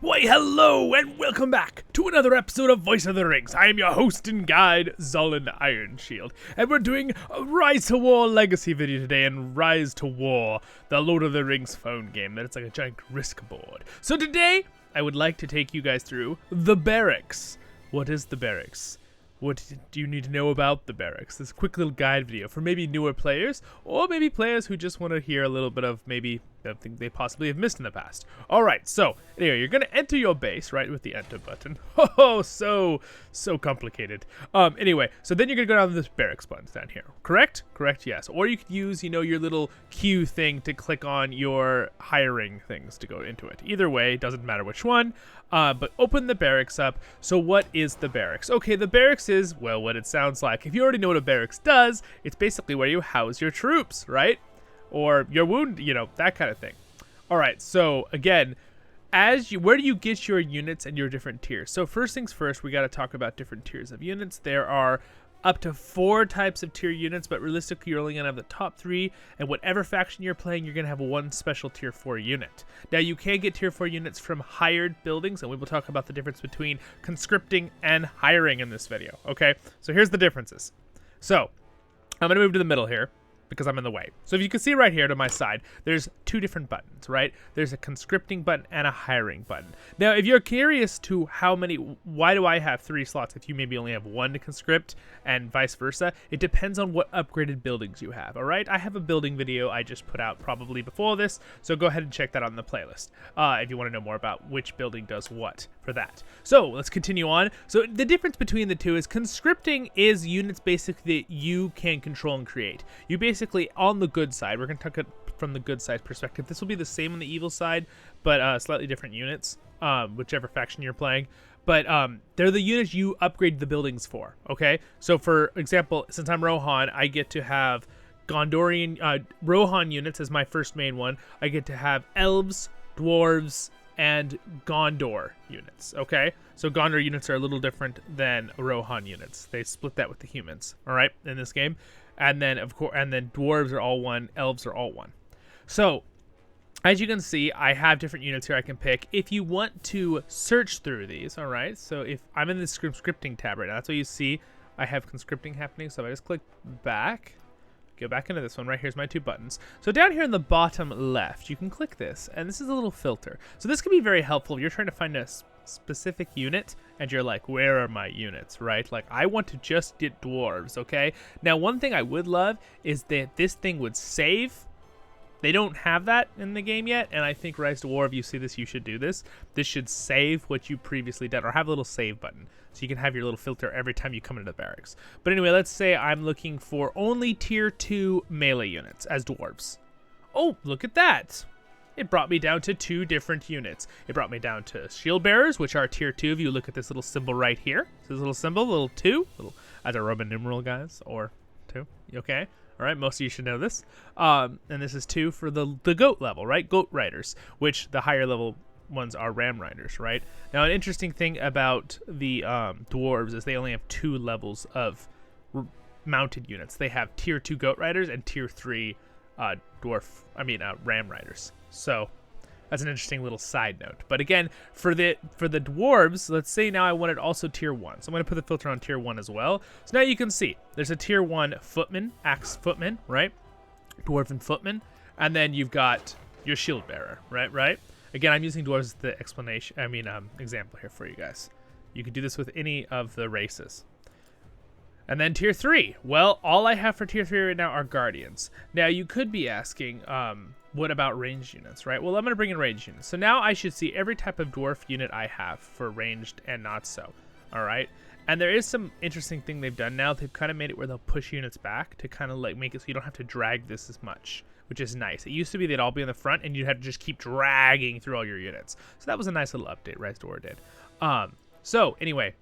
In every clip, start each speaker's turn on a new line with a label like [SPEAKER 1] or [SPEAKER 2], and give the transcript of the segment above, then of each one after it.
[SPEAKER 1] Why, hello, and welcome back to another episode of Voice of the Rings. I am your host and guide, Zollin Ironshield, and we're doing a RiseToWar legacy video today, and RiseToWar, the Lord of the Rings phone game, that it's like a giant risk board. So today, I would like to take you guys through the Barracks. What is the Barracks? What do you need to know about the Barracks? This quick little guide video for maybe newer players, or maybe players who just want to hear a little bit of maybe something they possibly have missed in the past. Alright, so, anyway, you're going to enter your base, right, with the enter button. Oh, so complicated. Anyway, so then you're going to go down to this Barracks button down here, correct? Correct, yes. Or you could use, your little queue thing to click on your hiring things to go into it. Either way, doesn't matter which one. But open the Barracks up. So what is the Barracks? Okay, the Barracks is, well, what it sounds like. If you already know what a Barracks does, it's basically where you house your troops, right? Or your wound, that kind of thing. All right, so again, where do you get your units and your different tiers? So first things first, we got to talk about different tiers of units. There are up to 4 types of tier units, but realistically you're only going to have the top 3, and whatever faction you're playing, you're going to have one special tier 4 unit. Now you can get tier 4 units from hired buildings, and we will talk about the difference between conscripting and hiring in this video, okay? So here's the differences. So I'm going to move to the middle here, because I'm in the way. So if you can see right here to my side, there's 2 different buttons, right? There's a conscripting button and a hiring button. Now, if you're curious to why do I have 3 slots if you maybe only have 1 to conscript and vice versa, it depends on what upgraded buildings you have, all right? I have a building video I just put out probably before this, so go ahead and check that on the playlist if you want to know more about which building does what for that. So let's continue on. So the difference between the two is conscripting is units basically that you can control and create. You basically, on the good side, we're going to talk it from the good side perspective. This will be the same on the evil side, but slightly different units, whichever faction you're playing. But they're the units you upgrade the buildings for, okay? So for example, since I'm Rohan, I get to have Gondorian, Rohan units as my first main one. I get to have elves, dwarves, and Gondor units, okay? So Gondor units are a little different than Rohan units. They split that with the humans, all right, in this game. And then, of course, dwarves are all 1, elves are all 1. So, as you can see, I have different units here I can pick. If you want to search through these, all right, so if I'm in the conscripting tab right now, that's what you see. I have conscripting happening, so if I just click back, go back into this one. Right here's my 2 buttons. So down here in the bottom left, you can click this, and this is a little filter. So this can be very helpful if you're trying to find a specific unit, and you're like, where are my units, right? Like, I want to just get dwarves, okay? Now, one thing I would love is that this thing would save. They don't have that in the game yet, and I think RiseToWar, if you see this, you should do this. This should save what you previously done, or have a little save button, so you can have your little filter every time you come into the barracks. But anyway, let's say I'm looking for only tier 2 melee units as dwarves. Oh, look at that. It brought me down to 2 different units. It brought me down to shield bearers, which are tier 2. If you look at this little symbol right here, so this little symbol, little 2, as a Roman numeral, guys, or 2, okay? All right, most of you should know this. And this is 2 for the goat level, right? Goat riders, which the higher level ones are ram riders, right? Now, an interesting thing about the dwarves is they only have 2 levels of mounted units. They have tier 2 goat riders and tier 3 ram riders. So that's an interesting little side note. But again, for the dwarves, let's say now I wanted also tier 1. So I'm going to put the filter on tier 1 as well. So now you can see there's a tier 1 footman, axe footman, right? Dwarven footman. And then you've got your shield bearer, right? Again, I'm using dwarves as the example here for you guys. You can do this with any of the races. And then tier 3. Well, all I have for tier 3 right now are guardians. Now, you could be asking, what about ranged units, right? Well, I'm going to bring in ranged units. So now I should see every type of dwarf unit I have for ranged and not so, all right? And there is some interesting thing they've done now. They've kind of made it where they'll push units back to kind of like make it so you don't have to drag this as much, which is nice. It used to be they'd all be in the front and you'd have to just keep dragging through all your units. So that was a nice little update RiseToWar did. So anyway,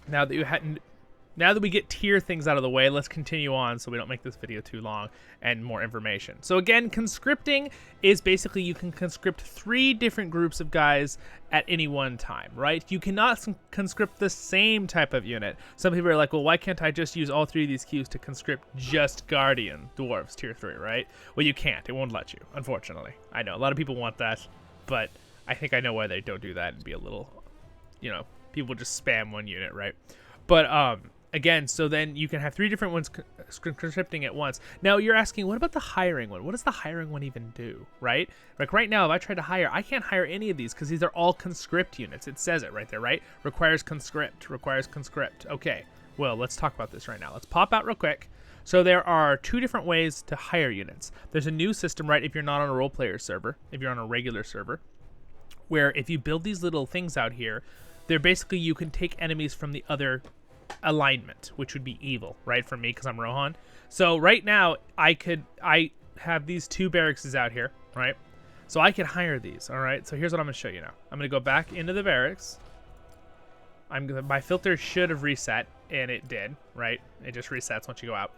[SPEAKER 1] now that we get tier things out of the way, let's continue on so we don't make this video too long and more information. So again, conscripting is basically you can conscript 3 different groups of guys at any one time, right? You cannot conscript the same type of unit. Some people are like, well, why can't I just use all 3 of these queues to conscript just Guardian Dwarves tier 3, right? Well, you can't. It won't let you, unfortunately. I know, a lot of people want that, but I think I know why they don't do that and be a little, you know, people just spam one unit, right? But again, so then you can have 3 different ones conscripting at once. Now you're asking, what about the hiring one? What does the hiring one even do, right? Like right now, if I try to hire, I can't hire any of these because these are all conscript units. It says it right there, right? Requires conscript, requires conscript. Okay, well, let's talk about this right now. Let's pop out real quick. So there are 2 different ways to hire units. There's a new system, right, if you're not on a role player server, if you're on a regular server, where if you build these little things out here, they're basically, you can take enemies from the other alignment, which would be evil, right, for me because I'm Rohan. So right now I have these 2 barracks out here, right? So I could hire these. All right, so here's what I'm gonna show you now. I'm gonna go back into the barracks. My filter should have reset, and it did, right? It just resets once you go out.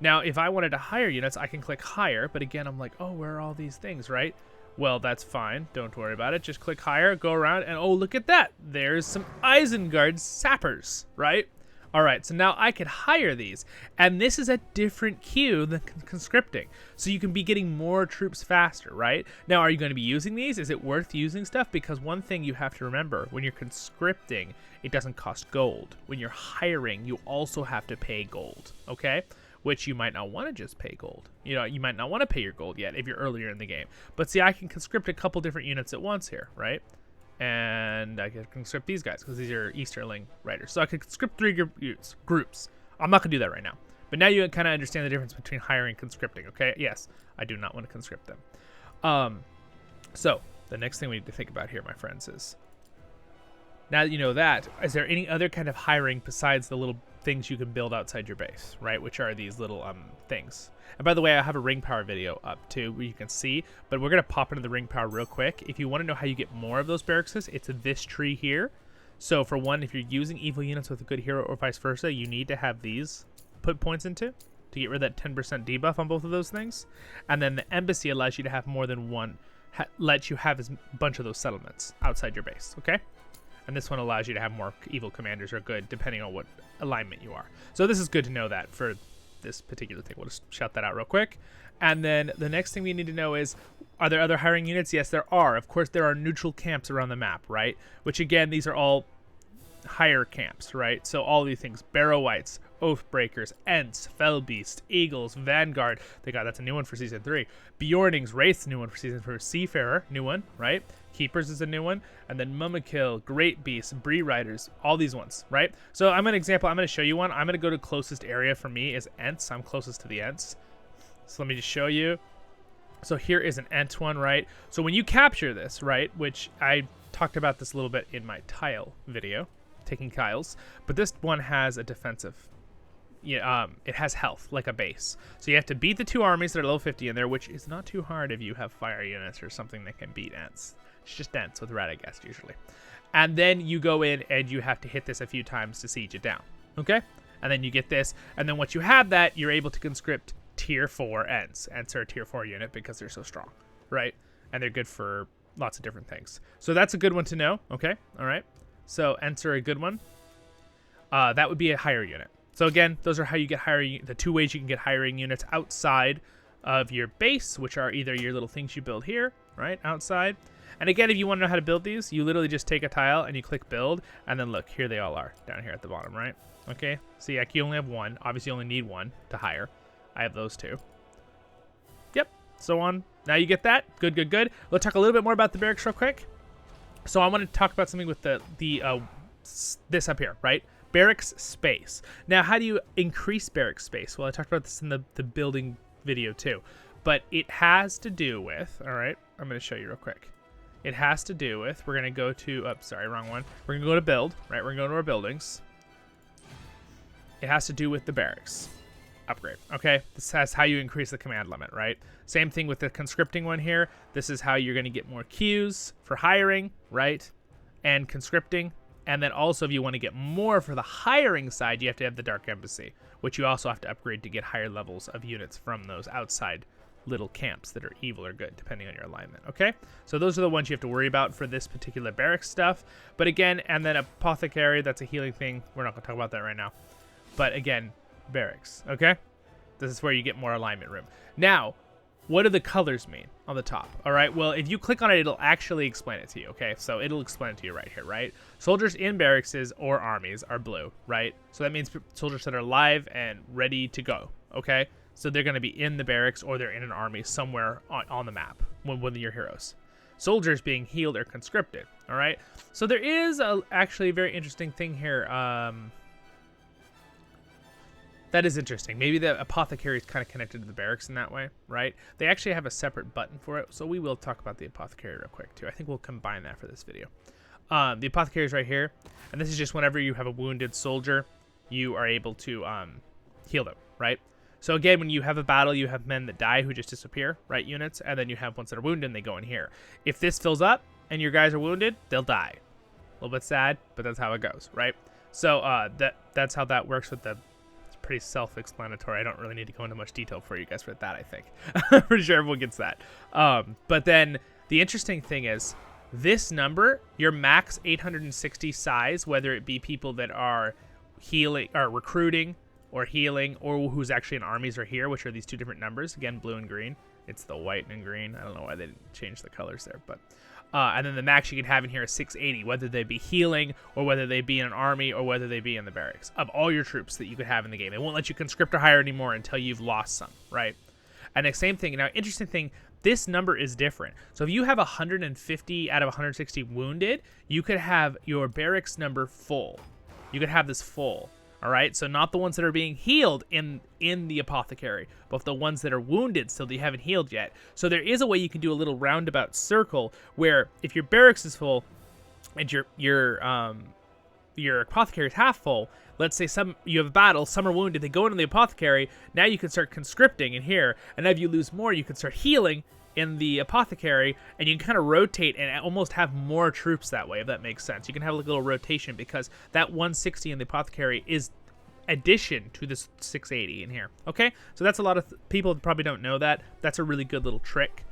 [SPEAKER 1] Now if I wanted to hire units, I can click hire, but again I'm like, oh, where are all these things, right? Well, that's fine, don't worry about it. Just click hire, go around, and oh, look at that, there's some Isengard sappers, right? All right, so now I could hire these, and this is a different queue than conscripting. So you can be getting more troops faster, right? Now, are you going to be using these? Is it worth using stuff? Because one thing you have to remember, when you're conscripting, it doesn't cost gold. When you're hiring, you also have to pay gold, okay? Which you might not want to just pay gold. You know, you might not want to pay your gold yet if you're earlier in the game. But see, I can conscript a couple different units at once here, right? And I can conscript these guys because these are Easterling riders. So I could conscript 3 groups. I'm not going to do that right now. But now you kind of understand the difference between hiring and conscripting, okay? Yes, I do not want to conscript them. So the next thing we need to think about here, my friends, is now that you know that, is there any other kind of hiring besides the little things you can build outside your base, right? Which are these little things. And by the way, I have a ring power video up too where you can see, but we're going to pop into the ring power real quick. If you want to know how you get more of those barracks, it's this tree here. So for one, if you're using evil units with a good hero or vice versa, you need to have these put points into to get rid of that 10% debuff on both of those things. And then the embassy allows you to have more than one, lets you have a bunch of those settlements outside your base, okay? And this one allows you to have more evil commanders or good, depending on what alignment you are. So this is good to know that for this particular thing. We'll just shout that out real quick. And then the next thing we need to know is, are there other hiring units? Yes, there are. Of course, there are neutral camps around the map, right? Which, again, these are all higher camps, right? So all these things, Barrow-wights, Oathbreakers, Ents, Fellbeast, Eagles, Vanguard. That's a new one for Season 3. Bjornings, Wraiths, new one for Season 4. Seafarer, new one, right? Keepers is a new one. And then Mummakill, Great Beast, Bree Riders, all these ones, right? So I'm going to show you one. I'm going to go to closest area for me is Ents. I'm closest to the Ents. So let me just show you. So here is an Ent one, right? So when you capture this, right, which I talked about this a little bit in my tile video, taking tiles, but this one has a defensive. Yeah, it has health, like a base. So you have to beat the 2 armies that are level 50 in there, which is not too hard if you have fire units or something that can beat Ents. It's just Ents with Radagast usually. And then you go in and you have to hit this a few times to siege it down, okay? And then you get this, and then once you have that, you're able to conscript tier 4 Ents. Ents are a tier 4 unit because they're so strong, right? And they're good for lots of different things. So that's a good one to know, okay? All right. So Ents are a good one. That would be a higher unit. So again, those are how you get the 2 ways you can get hiring units outside of your base, which are either your little things you build here, right, outside. And again, if you want to know how to build these, you literally just take a tile and you click build, and then look, here they all are down here at the bottom, right? Okay, so yeah, you only have 1. Obviously, you only need 1 to hire. I have those 2. Yep, so on. Now you get that. Good, good, good. Let's talk a little bit more about the barracks real quick. So I want to talk about something with this up here, right? Barracks space. Now, how do you increase barracks space? Well, I talked about this in the building video too, but it has to do with, all right, I'm going to show you real quick. It has to do with, we're going to go to, sorry, wrong one. We're going to go to build, right? We're going to go to our buildings. It has to do with the barracks upgrade, okay? This has how you increase the command limit, right? Same thing with the conscripting one here. This is how you're going to get more queues for hiring, right? And conscripting. And then also, if you want to get more for the hiring side, you have to have the Dark Embassy, which you also have to upgrade to get higher levels of units from those outside little camps that are evil or good, depending on your alignment, okay? So those are the ones you have to worry about for this particular barracks stuff. But again, and then Apothecary, that's a healing thing. We're not going to talk about that right now. But again, barracks, okay? This is where you get more alignment room. Now, what do the colors mean on the top? All right, well, if you click on it, it'll actually explain it to you, okay? So it'll explain it to you right here, right? Soldiers in barracks or armies are blue, right? So that means soldiers that are live and ready to go, okay? So they're going to be in the barracks or they're in an army somewhere on the map when you're heroes. Soldiers being healed or conscripted, all right? So there is actually a very interesting thing here. That is interesting. Maybe the apothecary is kind of connected to the barracks in that way, right? They actually have a separate button for it, so we will talk about the apothecary real quick too. I think we'll combine that for this video. The apothecary is right here, and this is just whenever you have a wounded soldier, you are able to heal them, right? So again, when you have a battle, you have men that die who just disappear, right, units, and then you have ones that are wounded and they go in here. If this fills up and your guys are wounded, they'll die. A little bit sad, but that's how it goes, right? So that's how that works with the... Pretty self-explanatory. I don't really need to go into much detail for you guys for that, I think. I'm pretty sure everyone gets that. But then the interesting thing is this number, your max 860 size, whether it be people that are healing or recruiting or healing or who's actually in armies or here, which are these two different numbers, again, blue and green. It's the white and green. I don't know why they didn't change the colors there, but and then the max you can have in here is 680, whether they be healing or whether they be in an army or whether they be in the barracks, of all your troops that you could have in the game. They won't let you conscript or hire anymore until you've lost some, right? And the same thing. Now, interesting thing, this number is different. So if you have 150 out of 160 wounded, you could have your barracks number full. You could have this full. All right, so not the ones that are being healed in the apothecary, but the ones that are wounded still that you haven't healed yet. So there is a way you can do a little roundabout circle where if your barracks is full and your apothecary is half full, let's say you have a battle, some are wounded, they go into the apothecary, now you can start conscripting in here, and if you lose more, you can start healing in the apothecary, and you can kind of rotate and almost have more troops that way, if that makes sense. You can have a little rotation because that 160 in the apothecary is addition to this 680 in here. Okay, so that's a lot of people probably don't know that. That's a really good little trick.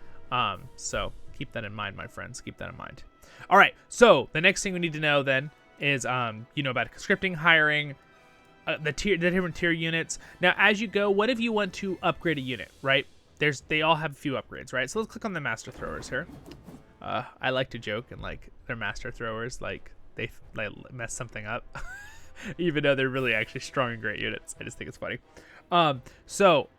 [SPEAKER 1] So keep that in mind, my friends. Keep that in mind. All right, so the next thing we need to know then is about conscripting, hiring, the different tier units. Now, as you go, what if you want to upgrade a unit, right? They all have a few upgrades, right? So let's click on the master throwers here. I like to joke and like they're master throwers, like they mess something up, even though they're really actually strong and great units. I just think it's funny. So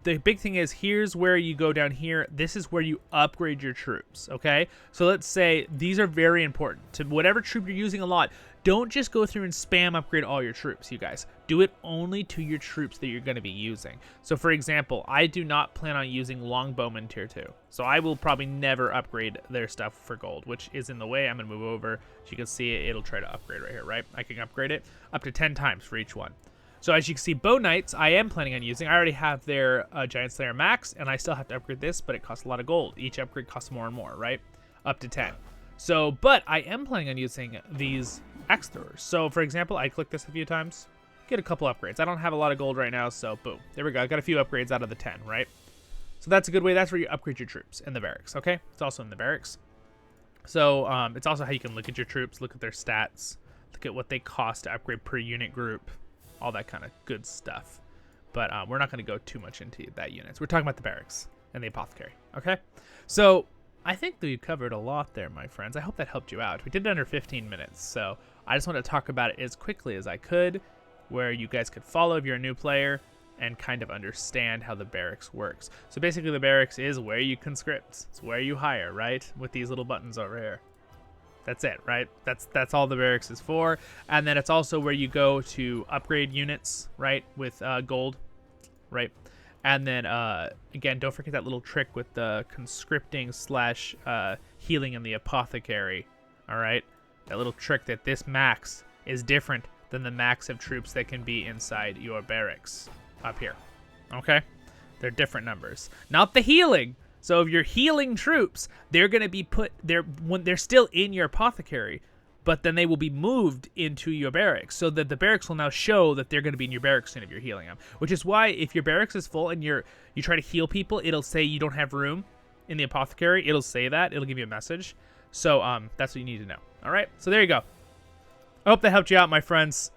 [SPEAKER 1] the big thing is here's where you go down here. This is where you upgrade your troops, okay? So let's say these are very important to whatever troop you're using a lot. Don't just go through and spam upgrade all your troops, you guys. Do it only to your troops that you're going to be using. So for example, I do not plan on using Longbowmen tier 2. So I will probably never upgrade their stuff for gold, which is in the way. I'm going to move over. As you can see, it'll try to upgrade right here, right? I can upgrade it up to 10 times for each one. So as you can see, Bow Knights, I am planning on using. I already have their Giant Slayer max, and I still have to upgrade this, but it costs a lot of gold. Each upgrade costs more and more, right? Up to 10. So, but I am planning on using these axe throwers. So for example, I click this a few times, get a couple upgrades. I don't have a lot of gold right now, so boom. There we go. I got a few upgrades out of the 10, right? So that's a good way. That's where you upgrade your troops in the barracks, okay? It's also in the barracks. So it's also how you can look at your troops, look at their stats, look at what they cost to upgrade per unit group, all that kind of good stuff. But we're not going to go too much into that units. We're talking about the barracks and the apothecary, okay? So I think that we covered a lot there, my friends. I hope that helped you out. We did it under 15 minutes, so I just want to talk about it as quickly as I could, where you guys could follow if you're a new player and kind of understand how the barracks works. So basically the barracks is where you conscript. It's where you hire, right? With these little buttons over here. That's it, right? That's all the barracks is for. And then it's also where you go to upgrade units, right? With gold, right? And then, again, don't forget that little trick with the conscripting slash healing in the apothecary, all right? That little trick that this max is different than the max of troops that can be inside your barracks up here, okay? They're different numbers. Not the healing. So if you're healing troops, they're going to be when they're still in your apothecary, but then they will be moved into your barracks, so that the barracks will now show that they're going to be in your barracks soon if you're healing them. Which is why if your barracks is full and you try to heal people, it'll say you don't have room in the apothecary. It'll say that. It'll give you a message. So that's what you need to know. All right. So there you go. I hope that helped you out, my friends.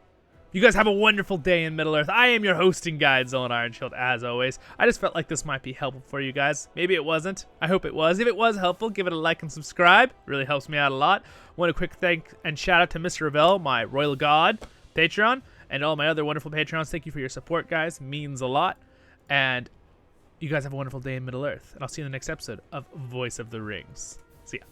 [SPEAKER 1] If You guys have a wonderful day in Middle-earth. I am your hosting guide, Zollin Ironshield, as always. I just felt like this might be helpful for you guys. Maybe it wasn't. I hope it was. If it was helpful, give it a like and subscribe. Really helps me out a lot. Want a quick thank and shout out to MrRevel, my royal god Patreon, and all my other wonderful Patreons. Thank you for your support, guys. Means a lot. And you guys have a wonderful day in Middle-earth. And I'll see you in the next episode of Voice of the Rings. See ya.